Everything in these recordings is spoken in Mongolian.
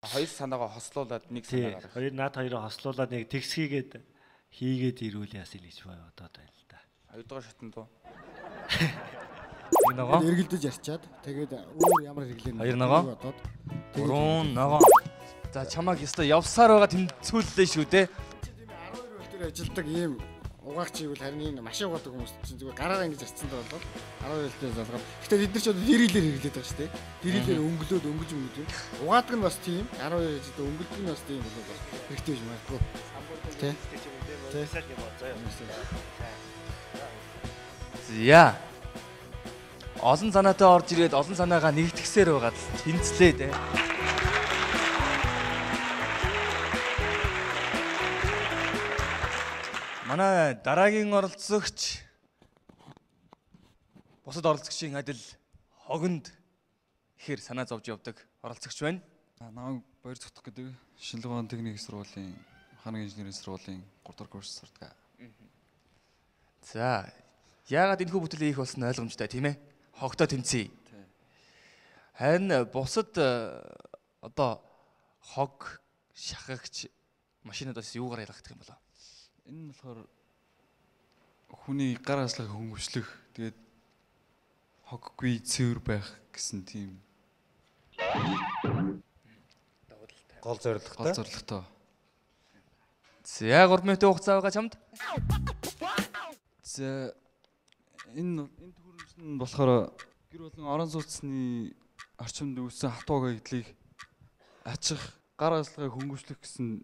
Хоёр санаагаа хослуулад нэг санаа гаргах. Хоёр наад хоёроо хослуулаад нэг тэгсгийгээд хийгээд ирүүл яасэл гэж бодоод байна л да. Хоёрдугаар шатнд уу? Ногоо. Эргэлдэж ярьчаад тэгээд өөр ямар хэрэглээ Хоёр ногоо. бодоод Гурван ногоо. За чамаг ёстой явсаар байгаа тэнцүүллээ шүү дээ. 12 бол дээр ажилдаг ийм угаагч ивэл харин энэ машин угаадаг хүмүүс чинь зүгээр гараараа ингэж ярьсан даа бол 12 дээр залгаад. Гэтэ бид нар ч дэрилээр хэрэглээд байгаа шүү дээ. Дэрилээр өнгөлөөд өнгөж юм. Угаадаг нь бас тийм 12 ажилдаг өнгөлдөг нь бас тийм болоод хэрэгтэй юм аа. Тэ. За. Олон санаатай орж ирээд олон санаагаа нэгтгэсээр байгаа л тэнцлээ дээ. Манай дараагийн оролцогч бусад оролцогчийн адил хогонд ихэр санаа зовж явдаг оролцогч байна. Намайг баяр цогтох гэдэг Шинэлгоон техникийн сургуулийн хааны инженерийн сургуулийн 3 дахь курс сурдаг. За, яагаад энэхүү бүтээлийг хийх болсон ойлгомжтой тийм ээ? Хогтой тэмцэе. Харин бусад одоо хог шахагч машинуудаас юугаар ялгах юм болоо? Энэ болохоор хүний гар хаслахыг хөнгөвчлөх тэгээд хоггүй цэвэр байх гэсэн тийм Гол зорилготой. За 3 минутын хугацаа байгаа чамд. За энэ төхөөрөмж нь болохоор гэр болон орон сууцны орчинд үүссэн хатуу гэгдлийг ачих гар хаслахыг хөнгөвчлөх гэсэн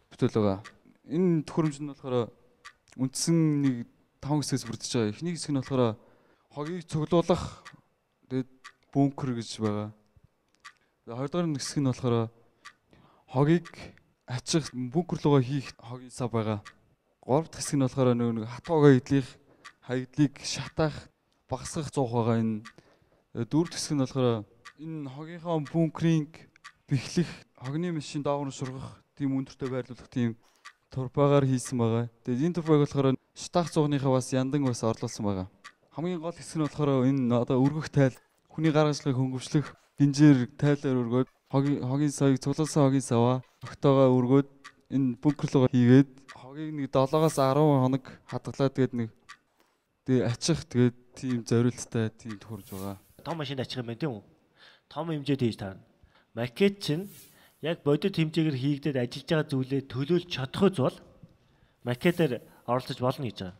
бүтээл байгаа. Энэ төхөөрөмж нь болохоор үндсэн нэг 5 хэсгээс бүрдэж байгаа. Эхний хэсэг нь болохоор хогийг цуглуулах тэгээд бункер гэж байгаа. Хоёрдугаар хэсэг нь болохоор хогийг ачих бункер руугаа хийх хогийн сав байгаа. Гурав дахь хэсэг нь болохоор нэг хатуугаа эдлих хаягдлыг шатаах багасгах зуух байгаа. Энэ дөрөв дэх хэсэг нь болохоор энэ хогийнхаа бункерийг бэхлэх хогны машин доогуур шургах тийм өндөртөө байрлуулах тийм турбагаар хийсэн байгаа. Тэгээд энэ турбаг болохоор шатаах зуугныхаа бас яндан бас орлуулсан байгаа. Хамгийн гол хэсэг нь болохоор энэ одоо өргөх тайл хүний гар хаслахыг хөнгөвчлөх гинжээр тайлаар өргөөд хогийн савыг цуглуулсан хогийн саваа огтоогоо өргөөд энэ бункер руу хийгээд хогийг нэг 7-аас 10 хоног хадгалаад тэгээд нэг ачих тэгээд тийм зориулттай тийм төхөрж байгаа. Том машин ачих юм байна тийм үү? Том хэмжээд хийж таарна. Макет чинь яг бодит хэмжээгээр хийгдээд ажиллаж байгаа зүйлээ төлөөлж чадхуйц бол макетээр оролцож болно гэж байгаа.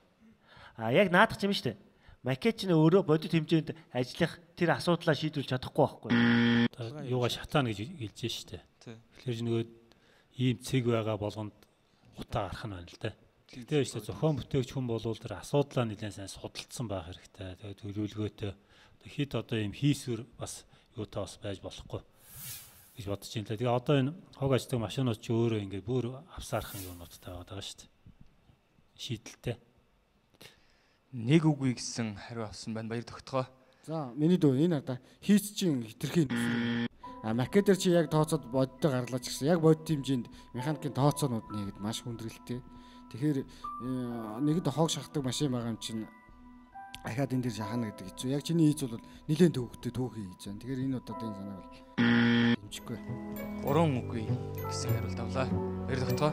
А яг наадах юм шүү дээ. Макет чинь өөрөө бодит хэмжээнд ажиллах тэр асуудлаа шийдвэрлэж чадахгүй байхгүй. Юугаа шатаана гэж хэлж штэ. Тэгэхээр нөгөө ийм цэг байгаа болгонд утаа гарах нь байна л да. Тэгтээ штэ зохион бүтээгч хүн болвол тэр асуудлаа нэлээд сайн судалсан байх хэрэгтэй. Тэгээд төлөвлөгөөтэй хэд одоо ийм хийсвэр бас юутай бас байж болохгүй гэж бодож байна л да. Тэгээ одоо энэ хог аждаг машинууд ч өөрөө ингээд бүр авсаархан юмнуудтай байгаа штэ. Шийдэлтэй. Нэг үгүй гэсэн хариу авсан байна. Баяр тогтгоо. За миний дөө энэ одоо хийц чинь хитрхийн макетер чи яг тооцоод бодтой гарлаач гэсэн. Яг бодит хэмжээнд механикийн тооцоонууд нэгэд маш хүндрэлтэй. Тэгэхээр нэгэд хог шахдаг машин байгаа юм чинь ахаад энэ дээр шахана гэдэг хэцүү. Яг чиний хийц бол нэлээд төвөгтэй түүхий хийж байна. Тэгэхээр энэ удаад энэ санааг бол дэмжихгүй. 3 үгүй гэсэн хариулт авлаа. Баяр тогтгоо.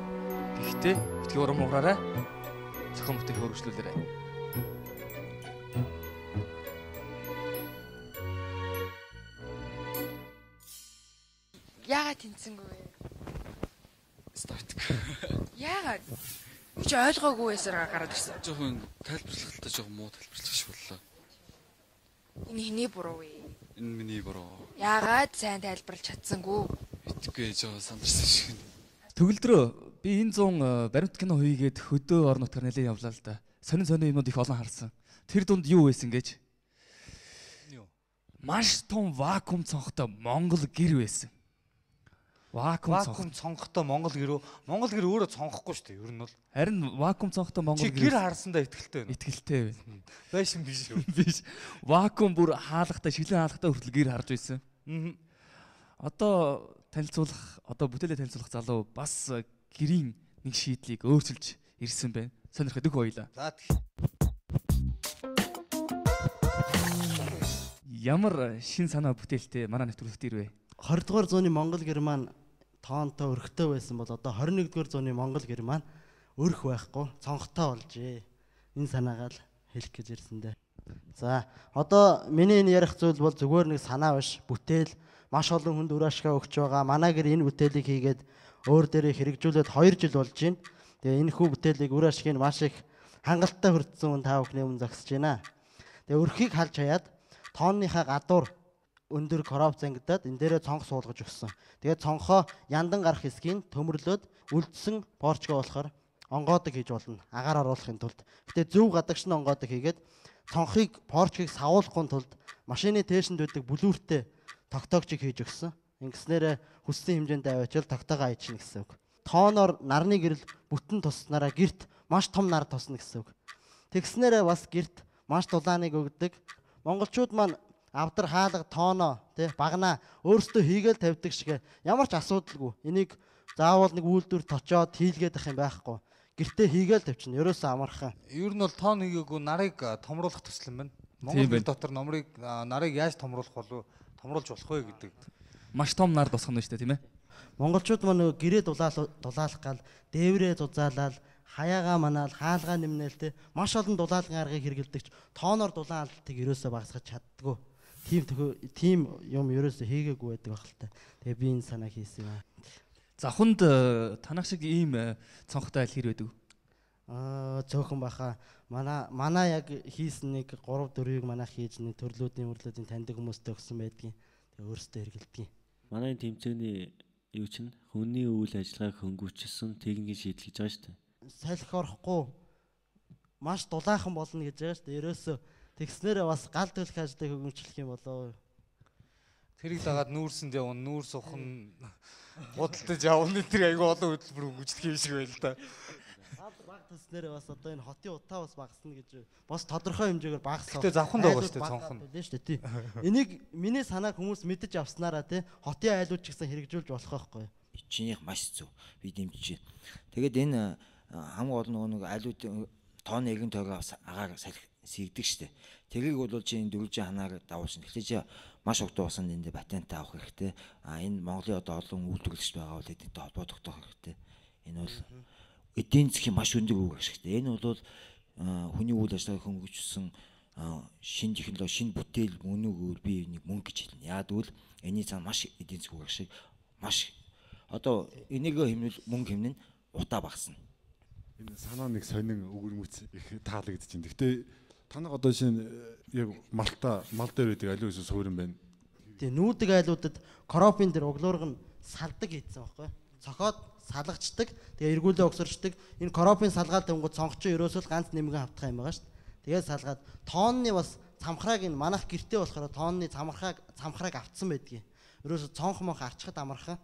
Гэхдээ битгий урам уграарай. Зохион бүтээх хөрвүүлээрэй. Яагаад тэнцэнгүй вэ? Старт. Яагаад? Чи ойлгоогүй байсаар гараад ирсэн. Жохон тайлбарлахтай жохон муу тайлбарлаж боллоо. Энэ хэний буруу вэ? Энэ миний буруу. Яагаад сайн тайлбарлаж чадсангүй? Итгэхгүй жохон сандарсан шиг. Төгөлдрөө би энэ 100 баримт кино хувийгээд хөдөө орон нутгаар нэлээд явлаа л да. Сонин юмнууд их олон харсан. Тэр дунд юу байсан гэж? Юу? Маш том вакуум цонхтой Монгол гэр байсан. Вакуум цонхтой Монгол гэр өөрөө цонхохгүй шүү дээ. Ер нь бол харин вакуум цонхтой Монгол гэр. Чи гэр харсандаа итгэлтэй байна. Итгэлтэй байна. Байшин биш үү? Биш. Вакуум бүр хаалгатай, шиглэн хаалгатай хүртэл гэр харж байсан. Одоо танилцуулах, одоо бүтээлээ танилцуулах залуу бас гэрийн нэг шийдлийг өөрчилж ирсэн байна. Сонирхоод өг хоёлаа. За ямар шин санаа бүтээлтэй манай нэвтрүүлэгт ирвэ? 20 дугаар зууны Монгол герман тоонтой өрхтэй байсан бол одоо 21-р зууны Монгол гэр маань өрх байхгүй цонхтой болжээ. Энэ санаагаа л хэлэх гэж ирсэн дээ. За одоо миний энэ ярих зүйл бол зүгээр нэг санаа биш, бүтээл маш олон хүнд үр ашгаа өгч байгаа. Манай гэр энэ бүтээлийг хийгээд өөр дээрээ хэрэгжүүлээд 2 жил болж байна. Тэгээ энэ хүү бүтээлийг үр ашгийг маш их хангалттай хүртсэн хүн та бүхний өмнө зогсож байна. Тэгээ өрхийг халж хаяад тооныхаа гадуур өндөр коррупц ангидаад энэ дээрээ цонх суулгаж өгсөн. Тэгээд цонхоо яндан гарах хэсгийг төмөрлөөд үлдсэн порчго болохоор онгоодог хийж болно. Агаар оруулахын тулд. Гэтэ зөв гадагшны онгоодог хийгээд цонхыг порчгийг савуулахын тулд машины тээшэнд байдаг бүлүүртэй тогтоогчийг хийж өгсөн. Ингэснээр хүссэн хэмжээнд аваачаал тогтоогоо айчна гэсэн үг. Тооноор нарны гэрэл бүтэн туснараа гэрт маш том нар тусна гэсэн үг. Тэгснээр бас гэрт маш дулааныг өгдөг. Монголчууд маань авдар хаалга тооно тий багнаа өөрсдөө хийгээл тавьдаг шиг ямар ч асуудалгүй. Энийг заавал нэг үйлдвэр точоод хийлгээд ах юм байхгүй. Гэртээ хийгээл тавьчихна. Ерөөсөө амархан. Ер нь бол тоон хийгээгүй нарыг томруулах төсөл юм байна. Монгол гэр дотор нарыг яаж томруулах болов? Томруулж болох вэ гэдэг. Маш том нар тусах нь шүү дээ, тийм ээ. Монголчууд маань гэрээ дулаалах гал дээврээ зузаалал хаяага манаал хаалгаа нэмнэл те маш олон дулаалгын аргыг хэрэгэлдэгч тооноор дулаалтыг ерөөсөө багасгаж чаддгүй. Тим юм ерөөсөө хийгээгүй байдаг байх л та. Тэгээ би энэ санаа хийсэн юм. Завханд танах шиг ийм цонхтой айл хэр байдаг? Цөөхөн баха. Манай яг хийсэн нэг 3-4-ийг манайх хийж нэг төрлүүдийн таньдаг хүмүүстэй өгсөн байдгийн. Тэгээ өөрсдөө хэрэгэлдэг. Манай тэмцээний юу чинь хүний үйл ажиллагааг хөнгөвчлсөн техникийн шийдэл гэж байгаа шүү дээ. Салхи орохгүй маш дулаахан болно гэж байгаа шүү дээ. Ерөөсөө тэгснээрээ бас гал төлөх ажлыг хөгжүүлэх юм болоо. Тэрийг дагаад нүүрсэнд явна, нүүр сухна, худалдаж явна тэр айгүй олон хөтөлбөр хөгжүүлэх юм шиг байл та. Баг төснээрээ бас одоо энэ хотын утаа бас багасна гэж бас тодорхой хэмжээгээр багасаа. Гэтэ завханд байгаа шүү дээ цонхон. Шүү дээ тий. Энийг миний санааг хүмүүс мэдэж авснараа тий хотын айлууд ч гэсэн хэрэгжүүлж болох байхгүй. Чинийх маш зөв. Би дэмжиж байна. Тэгээд энэ хамгийн гол нэг айлуудын тооны эгэн тойгоо агаар сэгдэг штэ. Тэрийг бол чинь дөрвөлжин ханаар давуулсан. Тэгэхээр чи маш огтоо басан энд патент авах хэрэгтэй. Энэ Монголын одоо олон үйлдвэрлэгч байгаа бол эдгээр холбоо тогтоох хэрэгтэй. Энэ бол эдийн засгийн маш өндөр үр ашигтай. Энэ бол хүний үйл ажиллагааг хөнгөвчлсөн шинэ технологи, шинэ бүтээл мөнгөөр би нэг мөнгө гэж хэлнэ. Яг тэгвэл энэний цаана маш эдийн засгийн үр ашиг маш одоо энерги хэмнэл мөнгө хэмнэн утаа багасна. Энэ санаа нэг сонин өгөрмөц их таалагдж байна. Гэхдээ танаг одоо шинэ яг мал дээр байдаг аливаа эсвэл суурин байна. Тэгээ нүүдэг айлуудад коропин дээр углуург нь салдаг хийцэн байхгүй. Цохоод салгачдаг. Тэгээ эргүүлээ өгсөрчдөг. Энэ коропин салгаад тэнгууд цонхчин ерөөсөө ганц нэмгэн автах юм байгаа шүү дээ. Тэгээд салгаад тоонны бас цамхрааг энэ манах гэртээ болохоор тоонны цамхрааг автсан байдгийг. Ерөөсөө цонх монх арчхад амархан.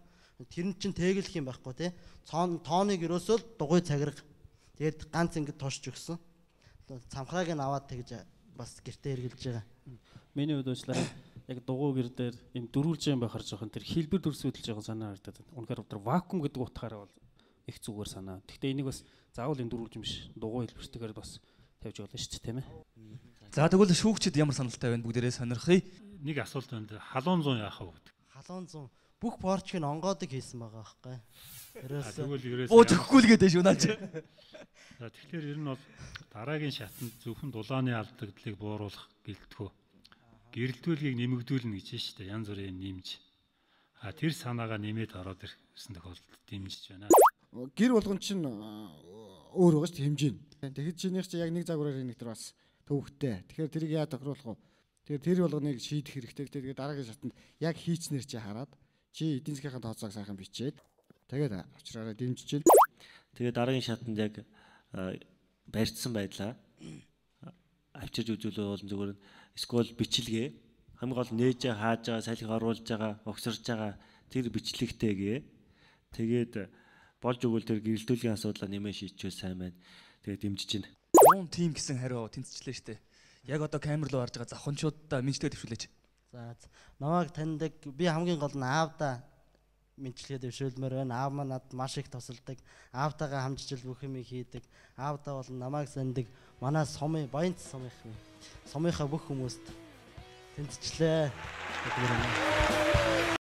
Тэр нь чинь тэглэх юм байхгүй тий. Тооныг ерөөсөө дугуй цагирга. Тэгээд ганц ингэ тушж өгсөн. Цамхрааг нь аваад тэгж бас гэртээ хэрглэж байгаа. Миний хувьд уучлаарай. Яг дугуй гэр дээр юм дөрвөлж юм байхаар жоохон тэр хэлбэр төрсөөлж жоохон санаа харагдаад. Үнэхээр тэр вакуум гэдэг утгаараа бол их зүгээр санаа. Гэхдээ энийг бас заавал юм дөрвөлж юм биш. Дугуй хэлбэртэйгээр бас тавьж болно шүү дээ, тийм ээ. За тэгвэл шүүгчид ямар саналтай байна бүгдээрээ сонирхъя. Нэг асуулт байна. Халуун зун яах вэ гэдэг. Халуун зун бүх порчгийг онгоодог хийсэн байгаа байхгүй. Ерөөсөө бууж өгөхгүй л гэдэг шүү наач. За тэгэхээр ер нь бол дараагийн шатанд зөвхөн дулааны алдагдлыг бууруулах гэлтгөө. Гэрэлтүүлгийг нэмэгдүүлнэ гэж байна шүү дээ. Янз бүрийн нэмж. Тэр санаагаа нэмээд ороод ирсэн тохиолдолд дэмжиж байна. Гэр болгон чинь өөр байгаа шүү дээ хэмжээ. Тэгэхээр чинийх чи яг нэг загвараар нэг төр бас төвөгтэй. Тэгэхээр тэрийг яа тохируулах вэ? Тэгэхээр тэр болгоныг шийдэх хэрэгтэй. Тэгээд дараагийн шатанд яг хийцнэр чи хараад чи эдийн засгийн тооцоог сайхан бичээд тэгээд авчраараа дэмжиж байна. Тэгээд дараагийн шатанд яг барьцсан байдлаа авчирж үзүүлээ бол зүгээр эсвэл бичлэгээ хамгийн гол нээж хааж байгаа, салхи оруулж байгаа, огсорж байгаа тэр бичлэгтэйгээ тэгээд болж өгвөл тэр гэрэлтүүлгийн асуудлаа нэмээ шийдчихвэл сайн байна. Тэгээд дэмжиж байна. Уун тим гэсэн хариу тэнцчлээ штэ. Яг одоо камер руу орж байгаа завханчуудаа мэдчилгээ төвшүүлээч. За намайг таньдаг би хамгийн гол нь аавда мэдчилгээ төвшүүлмээр байна. Аав маань надад маш их тусалдаг. Аавтайгаа хамжижил бүх юм хийдэг. Аавдаа бол намайг сандаг. Манай Баянц сумынхаа бүх хүмүүст тэнцчлээ.